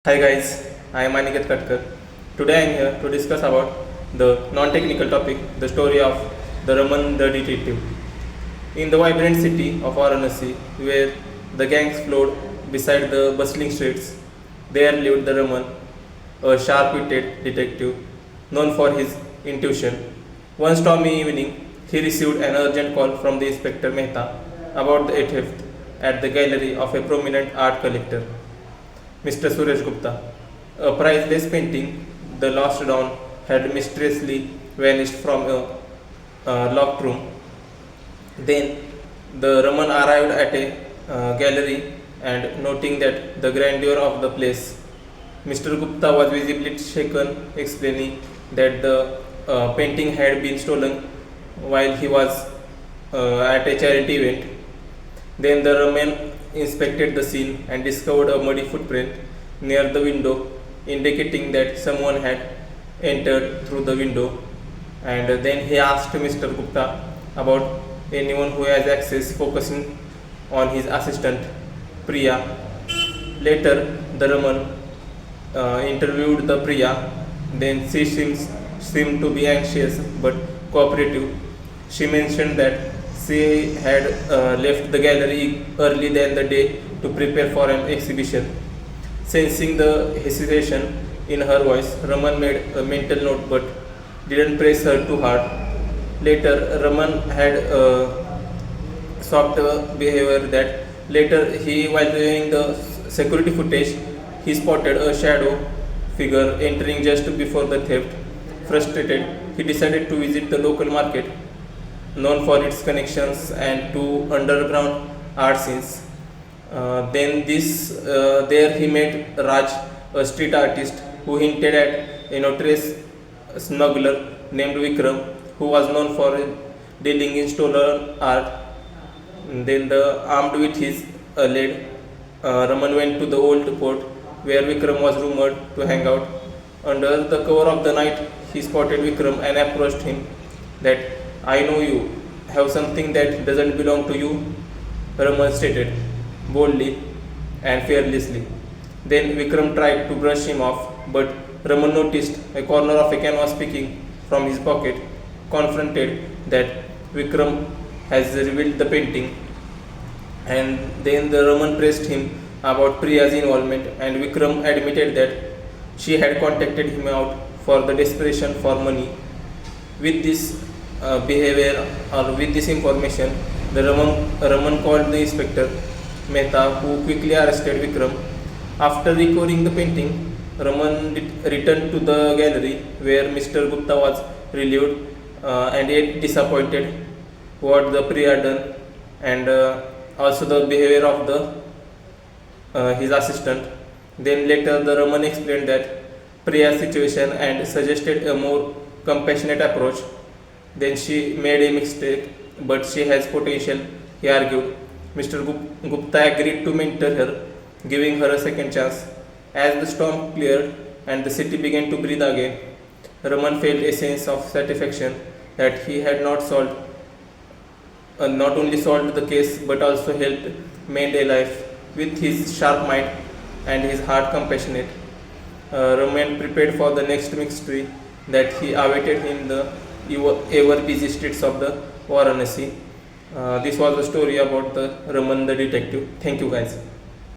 Hi guys, I am Aniket Katkar. Today I am here to discuss about the non-technical topic, the story of the Raman the Detective. In the vibrant city of Varanasi, where the gangs flowed beside the bustling streets, there lived the Raman, a sharp-witted detective known for his intuition. One stormy evening, he received an urgent call from the Inspector Mehta about the theft at the gallery of a prominent art collector, Mr. Suresh Gupta. A priceless painting, The Lost Dawn, had mysteriously vanished from a locked room. Then the Raman arrived at a gallery and noting that the grandeur of the place, Mr. Gupta was visibly shaken, explaining that the painting had been stolen while he was at a charity event. Then the Raman inspected the scene and discovered a muddy footprint near the window, indicating that someone had entered through the window. And then he asked Mr. Gupta about anyone who has access, focusing on his assistant Priya. Later, the Raman interviewed the Priya. Then seemed to be anxious but cooperative. She mentioned that she had left the gallery early than the day to prepare for an exhibition. Sensing the hesitation in her voice, Raman made a mental note but didn't press her too hard. Later, Raman had soft behavior that later while viewing the security footage, he spotted a shadow figure entering just before the theft. Frustrated, he decided to visit the local market, known for its connections and to underground art scenes. There he met Raj, a street artist who hinted at a notorious smuggler named Vikram, who was known for dealing in stolen art. Then, armed with his lead, Raman went to the old port where Vikram was rumored to hang out. Under the cover of the night, he spotted Vikram and approached him that I know you have something that doesn't belong to you, Raman stated boldly and fearlessly. Then Vikram tried to brush him off, but Raman noticed a corner of a canvas peeking from his pocket. Confronted that Vikram has revealed the painting, and then the Raman pressed him about Priya's involvement, and Vikram admitted that she had contacted him out for the desperation for money. With this behavior or with this information, the Raman called the inspector Mehta, who quickly arrested Vikram. After recovering the painting, Raman returned to the gallery where Mr. Gupta was relieved and yet disappointed what the Priya done and also the behavior of his assistant. Then later the Raman explained that Priya's situation and suggested a more compassionate approach. Then she made a mistake, but she has potential, he argued. Mr. Gupta agreed to mentor her, giving her a second chance. As the storm cleared and the city began to breathe again, Raman felt a sense of satisfaction that he had not only solved the case but also helped mend a life. With his sharp mind and his heart compassionate, Raman prepared for the next mystery that he awaited in the ever busy streets of the Varanasi. This was a story about the Raman the detective. Thank you guys.